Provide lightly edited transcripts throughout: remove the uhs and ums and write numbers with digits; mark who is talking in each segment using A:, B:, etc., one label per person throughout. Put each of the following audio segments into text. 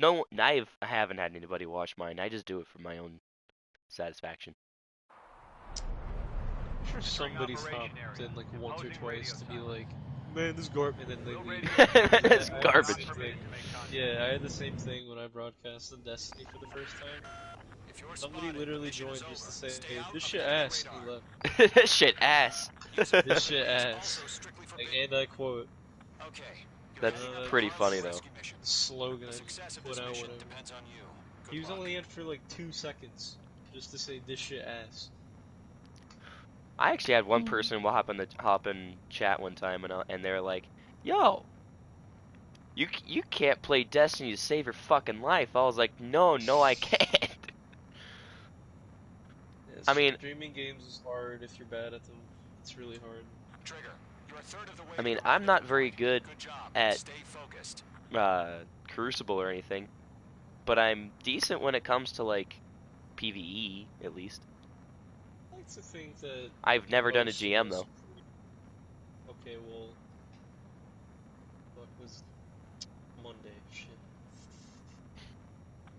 A: No, I haven't had anybody watch mine. I just do it for my own satisfaction.
B: I'm sure somebody's hopped in like once or twice to be like, man, this garbage, and then they leave.
A: It's
B: I had the
A: garbage.
B: same thing. Yeah, I had the same thing when I broadcasted Destiny for the first time. Somebody literally joined just to say, this shit ass, and he left.
A: This shit ass.
B: This shit ass. Like, and I quote.
A: That's pretty funny though.
B: Slogan I put out whatever. He was only in for like 2 seconds just to say this shit ass.
A: I actually had one person hop in chat one time and they're like, "Yo, you can't play Destiny to save your fucking life." I was like, "No, I can't."
B: Yeah,
A: I mean,
B: streaming games is hard if you're bad at them. It's really hard.
A: I mean, I'm not very good at Crucible or anything, but I'm decent when it comes to like PvE at least.
B: I like to think that
A: I've never done a GM though.
B: Okay, well, what was Monday? Shit.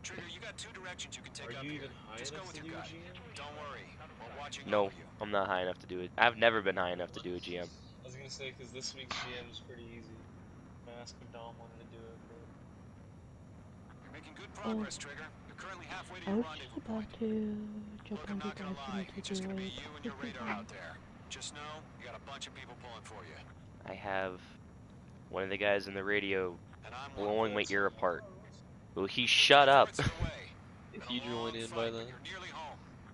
C: Trigger, you got 2 directions you can take.
B: Are you even high enough to do a GM?
C: Don't worry, we're watching.
A: No, I'm not high enough to do it. I've never been high enough to do a GM.
B: I was gonna say, because this week's GM is pretty easy. I asked if Dom wanted to do it, but...
C: You're making good progress, Trigger. You're currently halfway to
D: I
C: your
D: was
C: rendezvous
D: about
C: point.
D: to jump
C: Look, I'm
D: on
C: not gonna lie,
D: to
C: it's just
D: do
C: gonna be
D: a
C: you and your radar out there. Just know, you got a bunch of people pulling for you.
A: I have one of the guys in the radio blowing my ear apart. Will he shut up?
B: If you join in by then.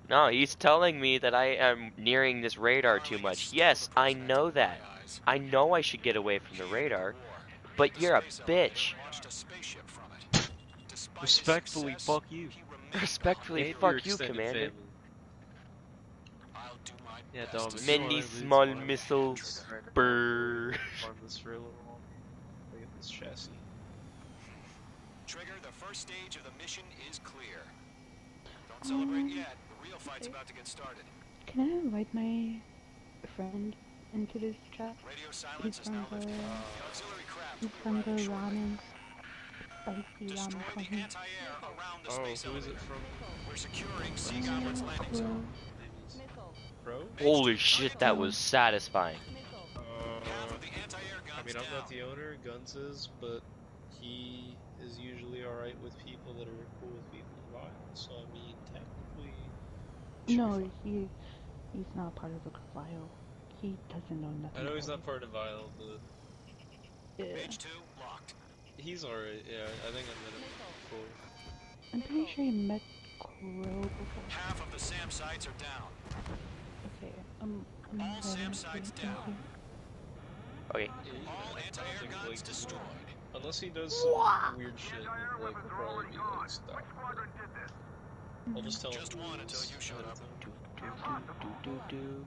A: No, he's telling me that I am nearing this radar too much. Yes, I know that. I know I should get away from the radar, but you're a bitch.
B: Respectfully, fuck you.
A: Respectfully,
B: And
A: fuck you, Commander.
B: family. Yeah, Dom,
A: Many small missiles. Brrr.
B: Farm this for a little while. Look at this chassis.
C: Trigger, the first stage of the mission is clear. Don't celebrate yet. The real fight's about to get started.
D: Can I invite my friend into this chat?
C: Radio silence is now lifted. The auxiliary craft
D: He's from the ramen. Spicy ramen
C: destroy the
D: company.
C: anti-air around the
B: Oh,
C: space
B: who is it
C: elevator.
B: from?
C: We're securing Sea Goblet's landing zone.
B: Pro?
A: Holy shit, that was satisfying.
C: Half of the anti-air
B: I
C: guns
B: mean, I'm not
C: down.
B: the owner, Guns is, but he is usually alright with people that are cool with people in violence, so I mean, technically...
D: No, he's not part of the Vile. He doesn't know nothing.
B: I know he's
D: about
B: not part of Vile, but...
D: it. Yeah.
C: Page 2, locked.
B: He's alright, yeah, I think I met him before.
D: I'm pretty sure he met Crow before.
C: Half of the SAM sites are down.
D: Okay, I'm
C: All SAM sites down.
A: Okay.
B: Yeah,
C: All anti-air guns destroyed.
B: Unless he does some weird shit, like, will probably be like, stop. I'll just tell him.
C: Just one until you showed up.
A: Doo-doo.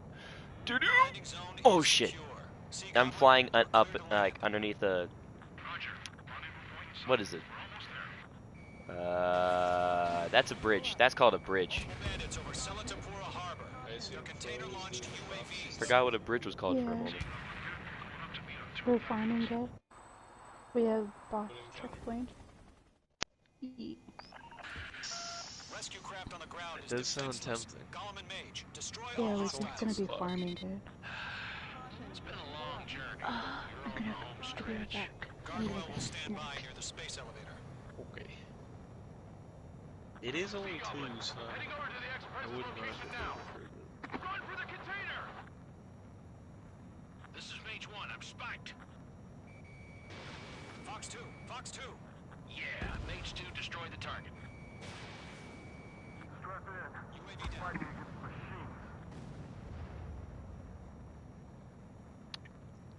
A: Oh shit. I'm flying up, like, underneath the... What is it? That's a bridge. That's called a bridge. Forgot what a bridge was called for a moment.
D: We're farming it. We have boss checkpoint.
C: Rescue craft on the ground
B: It does sound tempting.
D: Yeah, we're just gonna be farming it.
C: It's been a long journey.
D: I'm gonna be right back.
C: Gargoyle will stand by near the space elevator.
B: Okay. It is only 2, so I wouldn't mind it for a bit.
C: Run for the container! This is Mage 1, I'm spiked. Fox 2, Fox 2. Yeah, Mage 2 destroyed the target. Strap in. UAV down.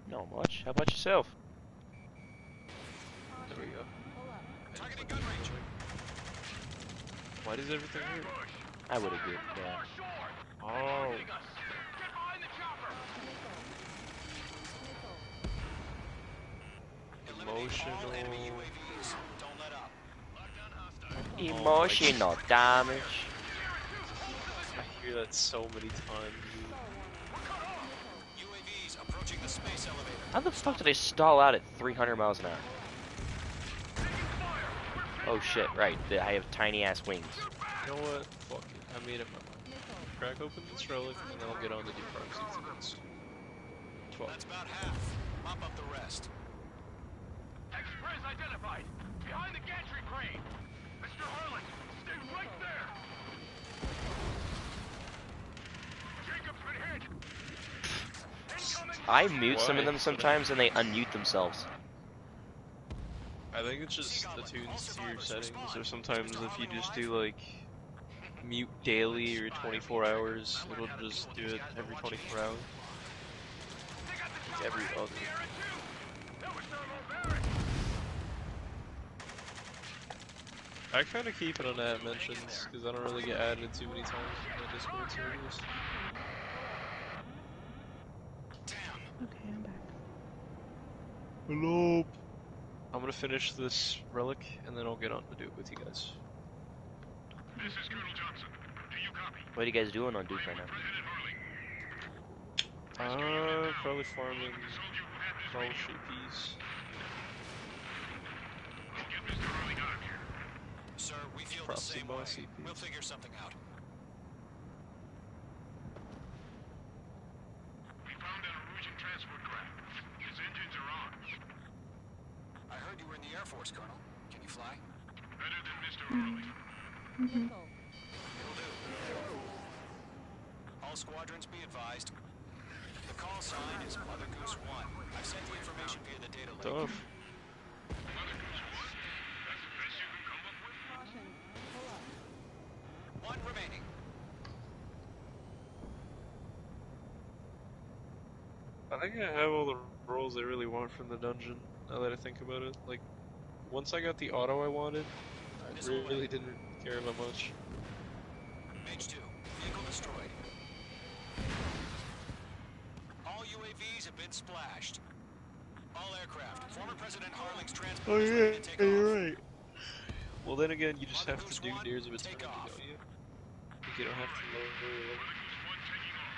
A: Not much. How about yourself?
B: There we go.
C: Targeting gun range.
B: Why does everything hurt?
A: I would agree. Yeah.
B: Oh. Emotional.
C: All enemy UAVs. Don't let up.
A: Emotional damage.
B: I hear that so many times.
C: UAVs approaching the space elevator.
A: How the fuck did I stall out at 300 miles an hour? Oh shit, right. I have tiny ass wings.
B: You know what? Fuck it. I made up my mind. Crack open this relic, and then I'll get on the deproxy tickets. 12.
C: That's about half. Mop up the rest.
E: Express identified. Behind the gantry crane. Mr. Harlan, stay right there. Jacob's been hit. Incoming.
A: I mute some of
B: Why?
A: them sometimes and they unmute themselves.
B: I think it's just attunes to your settings, or sometimes if you just do like mute daily or 24 hours, it'll just do it every 24 hours. Like every other. I kind of keep it on ad mentions because I don't really get added too many times in my Discord servers.
D: Okay, I'm back.
B: Hello. I'm gonna finish this relic and then I'll get on to do it with you guys.
E: This is Colonel Johnson. Do you copy?
A: What are you guys doing on Duke right now?
E: President Harling.
B: Probably farming
E: Told you who had this
B: all
E: radio.
B: shappies.
E: We'll get Mr. Harling out of here.
C: Sir, we feel the
B: Proxy
C: same way.
B: boss CPs.
C: We'll figure something out.
E: We found an Erusian transport craft. His engines are on.
C: I heard you were in the Air Force, Colonel. Can you fly?
E: Better than Mr. Harling.
C: Will do. All squadrons be advised. The call sign is Mother Goose 1. I've sent the information via the data link.
B: Tough.
E: Mother Goose 1? That's the best you can come up with?
C: One remaining.
B: I think I have all the roles I really want from the dungeon, now that I think about it. Like, once I got the auto I wanted, I really didn't care about much.
C: Mage 2. Vehicle destroyed. All UAVs have been splashed. All aircraft. Former President Harling's transport is ready to take off.
B: right. Well, then again, you just
C: Mother
B: have to
C: Goose
B: do
C: 1,
B: Dares of
C: take
B: Eternity,
C: off.
B: don't you? Like, you don't have to lower
E: Mother Goose 1 taking off.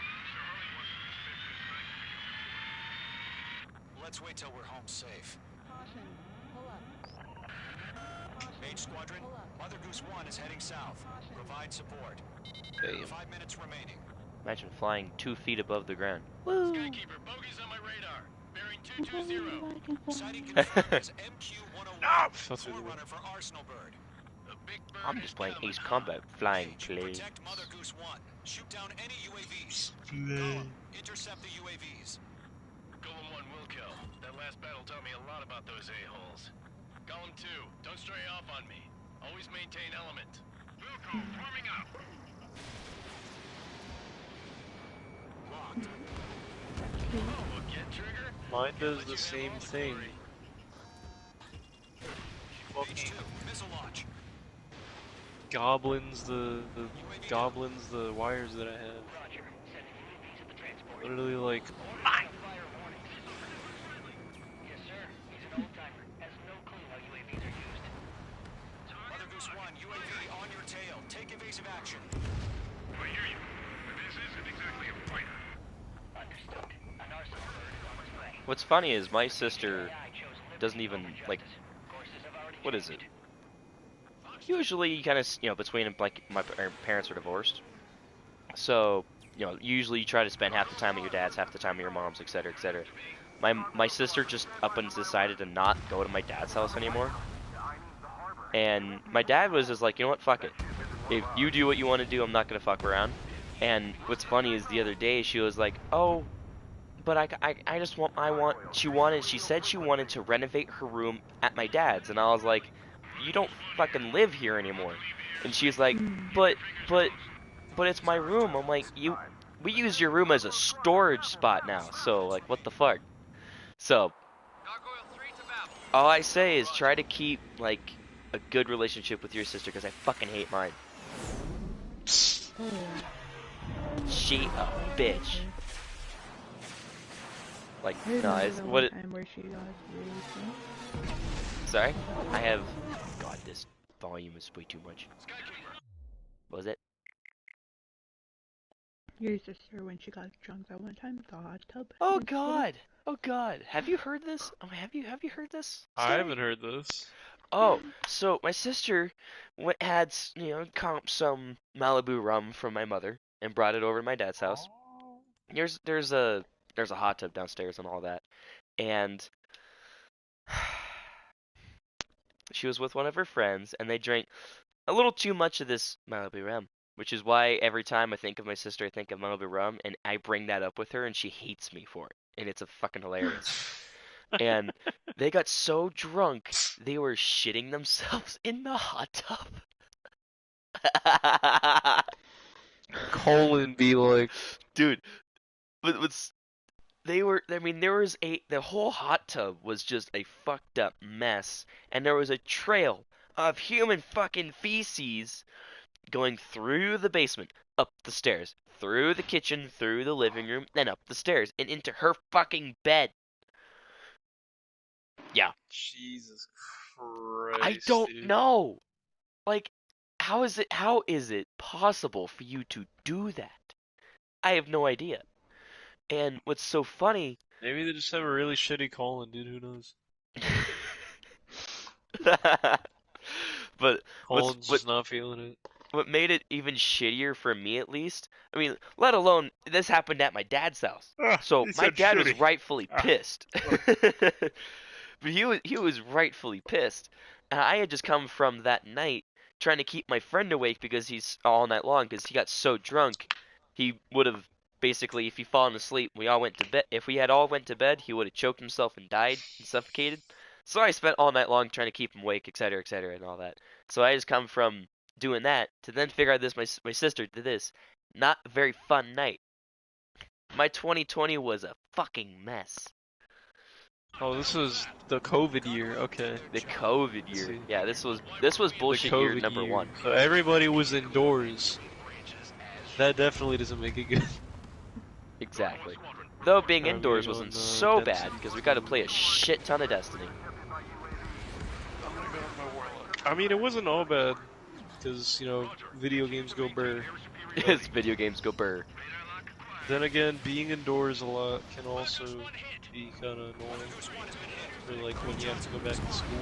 E: Mr. Harling wants to spend this night.
C: Let's wait till we're home safe. Mage Squadron, Mother Goose 1 is heading south. Provide support.
B: Damn.
C: 5 minutes remaining.
A: Imagine flying 2 feet above the ground.
D: Woo!
E: Skykeeper, bogeys on my radar. Bearing 220.
C: Sighting confirmed as MQ-101,
B: That's really
C: Forerunner for Arsenal Bird.
E: The big bird
A: I'm
E: is
A: just playing
E: coming,
A: Ace
E: huh?
A: Combat, flying
C: Mage,
A: planes.
C: protect Mother Goose 1. Shoot down any UAVs. Golem, intercept the UAVs.
E: Golem 1 will kill. That last battle taught me a lot about those a-holes. Golem 2, don't stray off on me. Always maintain element. Wilco, forming up.
C: Locked.
E: Oh, again, Trigger?
B: Mine does the same thing.
C: Mage 2, missile launch.
B: Goblins the wires that I have. Literally like
C: Mother Goose 1, UAV on your tail. Take evasive action.
E: I hear you. But this isn't exactly a fighter.
A: What's funny is my sister doesn't even, like, what is it? Usually, kind of, between, like, my parents are divorced. So, usually you try to spend half the time at your dad's, half the time at your mom's, etc., etc. My sister just up and decided to not go to my dad's house anymore. And my dad was just like, you know what, fuck it. If you do what you want to do, I'm not going to fuck around. And what's funny is the other day she was like, oh, but she said she wanted to renovate her room at my dad's. And I was like, you don't fucking live here anymore. And she's like, but it's my room. I'm like, we use your room as a storage spot now. So, like, what the fuck? So, all I say is try to keep, like, a good relationship with your sister, because I fucking hate mine. She a bitch. Like, no, it's what it.
D: Time where she got really sick.
A: Sorry, I have. God, this volume is way too much. Was it?
D: Your sister, when she got drunk that one time, the hot tub.
A: Oh
D: and shit.
A: God. Oh God. Have you heard this? Oh, have you heard this
B: I
A: story?
B: haven't heard this.
A: Oh, so my sister had comped some Malibu rum from my mother and brought it over to my dad's house. There's a hot tub downstairs and all that, and she was with one of her friends and they drank a little too much of this Malibu rum, which is why every time I think of my sister, I think of Malibu rum, and I bring that up with her, and she hates me for it, and it's a fucking hilarious. And they got so drunk they were shitting themselves in the hot tub.
B: Colon be like,
A: Dude, but what's they were I mean the whole hot tub was just a fucked up mess, and there was a trail of human fucking feces going through the basement, up the stairs, through the kitchen, through the living room, then up the stairs and into her fucking bed. Yeah.
B: Jesus Christ,
A: I don't
B: dude.
A: know. Like, how is it possible for you to do that? I have no idea. And what's so funny,
B: Maybe they just have a really shitty colon, dude. Who knows?
A: but
B: Colon's just not feeling it.
A: what made it even shittier for me at least, I mean, let alone this happened at my dad's house. So my dad was rightfully pissed. But he was rightfully pissed. And I had just come from that night trying to keep my friend awake because he's all night long because he got so drunk. He would have basically, if he fallen asleep, we all went to bed. If we had all went to bed, he would have choked himself and died and suffocated. So I spent all night long trying to keep him awake, etc., and all that. So I just come from doing that to then figure out this. My sister did this. Not a very fun night. My 2020 was a fucking mess.
B: Oh, this was the COVID year. Okay.
A: The COVID year.
B: See.
A: Yeah, this was bullshit
B: The
A: year
B: COVID
A: number
B: year.
A: one.
B: So everybody was indoors. That definitely doesn't make it good.
A: Exactly. Though being
B: Alright,
A: indoors
B: we're
A: wasn't
B: going,
A: so
B: Destiny.
A: bad because we got to play a shit ton of Destiny.
B: I mean, it wasn't all bad. Because, video games go burr.
A: As video games go burr.
B: Then again, being indoors a lot can also be kind of annoying. For like when you have to go back to school.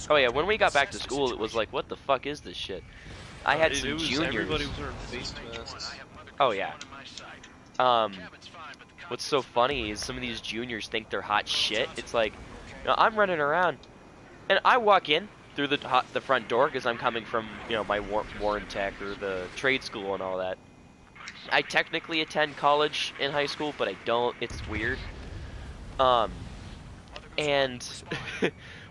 A: Oh yeah, when we got back to school, it was like, what the fuck is this shit? I had some juniors.
B: Everybody was wearing face masks.
A: Oh yeah. What's so funny is some of these juniors think they're hot shit. It's like, I'm running around, and I walk in through the front door because I'm coming from my Warren Tech or the trade school and all that. I technically attend college in high school, but I don't. It's weird. And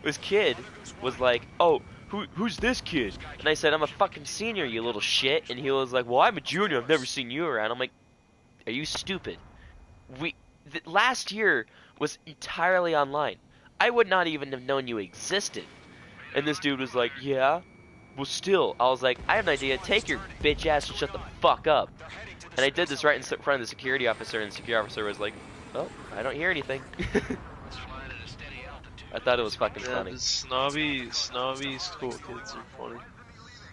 A: this kid was like, "Oh, who's this kid?" And I said, "I'm a fucking senior, you little shit." And he was like, "Well, I'm a junior. I've never seen you around." I'm like, "Are you stupid? Last year was entirely online. I would not even have known you existed." And this dude was like, "Yeah, well, still." I was like, "I have an idea. Take your bitch ass and shut the fuck up." And I did this right in front of the security officer, and the security officer was like, "Oh, I don't hear anything." I thought it was fucking funny.
B: The snobby school kids are funny.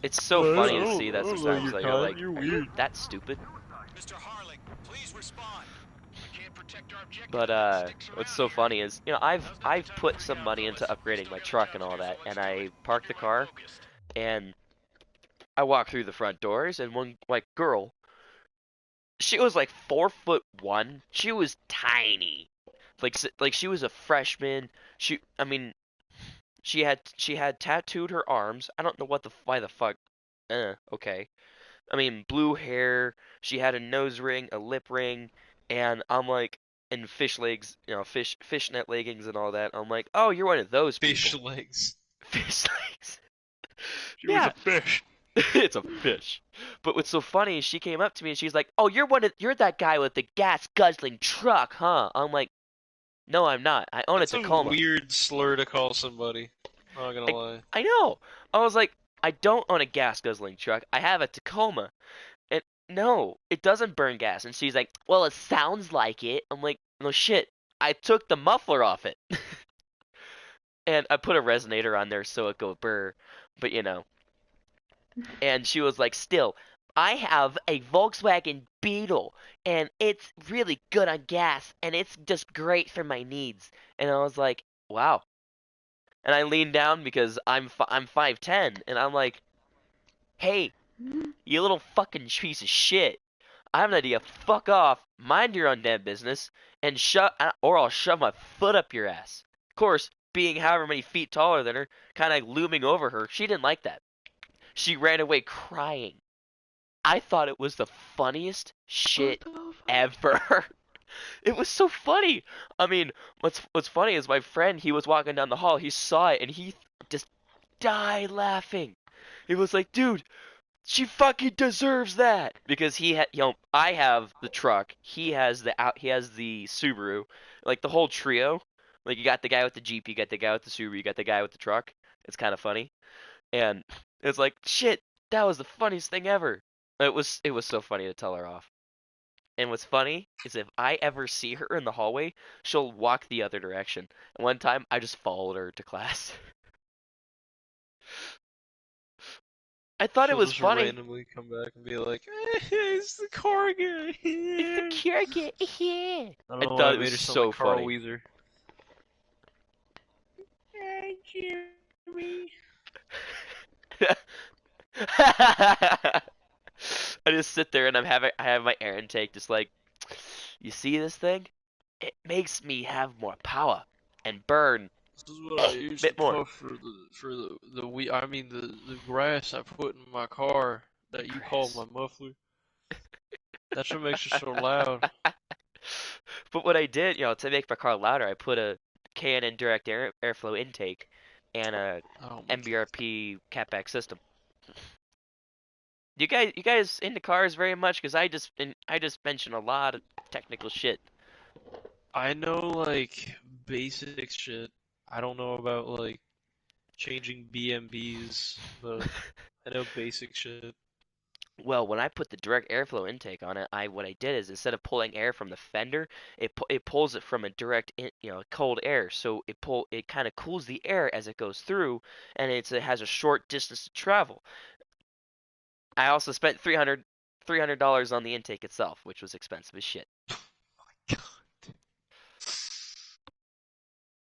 A: It's so funny to see that sometimes. Like, you're like,
B: You're
A: "Are you
B: weird."
A: that stupid?"
C: Mr. Harling, please respond.
E: We can't protect our objective.
A: But what's so funny is, I've put some money into upgrading my truck and all that, and I parked the car, and I walk through the front doors, and one girl, she was like 4'1". She was tiny, like she was a freshman. She had tattooed her arms. I don't know why the fuck. Okay. I mean, blue hair. She had a nose ring, a lip ring, and I'm like, and fish legs, fishnet leggings and all that. I'm like, oh, you're one of those people.
B: Fish legs.
A: Fish legs.
B: She was a fish.
A: It's a fish. But what's so funny is she came up to me and she's like, "Oh, you're that guy with the gas guzzling truck, huh?" I'm like, "No, I'm not. I own
B: That's
A: a Tacoma."
B: a weird slur to call somebody. Not gonna lie.
A: I know. I was like, "I don't own a gas guzzling truck. I have a Tacoma." And no, it doesn't burn gas. And she's like, "Well, it sounds like it." I'm like, "No shit. I took the muffler off it." And I put a resonator on there so it go burr. But And she was like, "Still, I have a Volkswagen Beetle, and it's really good on gas, and it's just great for my needs. And I was like, wow. And I leaned down because I'm 5'10", and I'm like, hey, you little fucking piece of shit. I have an idea. Fuck off. Mind your own damn business, and or I'll shove my foot up your ass. Of course, being however many feet taller than her, kind of looming over her, she didn't like that. She ran away crying. I thought it was the funniest shit ever. It was so funny. I mean, what's funny is my friend, he was walking down the hall, he saw it, and he just died laughing. He was like, dude, she fucking deserves that because I have the truck, he has the Subaru, like the whole trio. Like you got the guy with the Jeep, you got the guy with the Subaru, you got the guy with the truck. It's kind of funny, and it's like shit. That was the funniest thing ever. It was so funny to tell her off. And what's funny is if I ever see her in the hallway, she'll walk the other direction. And one time I just followed her to class. I thought it
B: She'll
A: was
B: just
A: funny.
B: randomly come back and be like, it's the car guy.
A: It's the cure kid. Yeah.
B: I
A: I
B: don't know why
A: thought
B: I
A: it
B: made
A: was
B: her sound
A: so
B: like Carl
A: funny.
B: Weezer. Hey, Jimmy.
A: I just sit there and I have my air intake just like, you see this thing? It makes me have more power and burn
B: This is what I
A: a
B: use to
A: bit more.
B: puff for the we I mean the grass I put in my car that you call
A: Grass.
B: my muffler. That's what makes it so loud.
A: But what I did, to make my car louder, I put a K&N direct airflow intake and a
B: Oh my god.
A: MBRP catback system. You guys into cars very much? Because I just mentioned a lot of technical shit.
B: I know like basic shit. I don't know about like changing BMBs, but I know basic shit.
A: Well, when I put the direct airflow intake on it, what I did is instead of pulling air from the fender, it pulls it from a cold air. So it kind of cools the air as it goes through, and it has a short distance to travel. I also spent $300 on the intake itself, which was expensive as shit.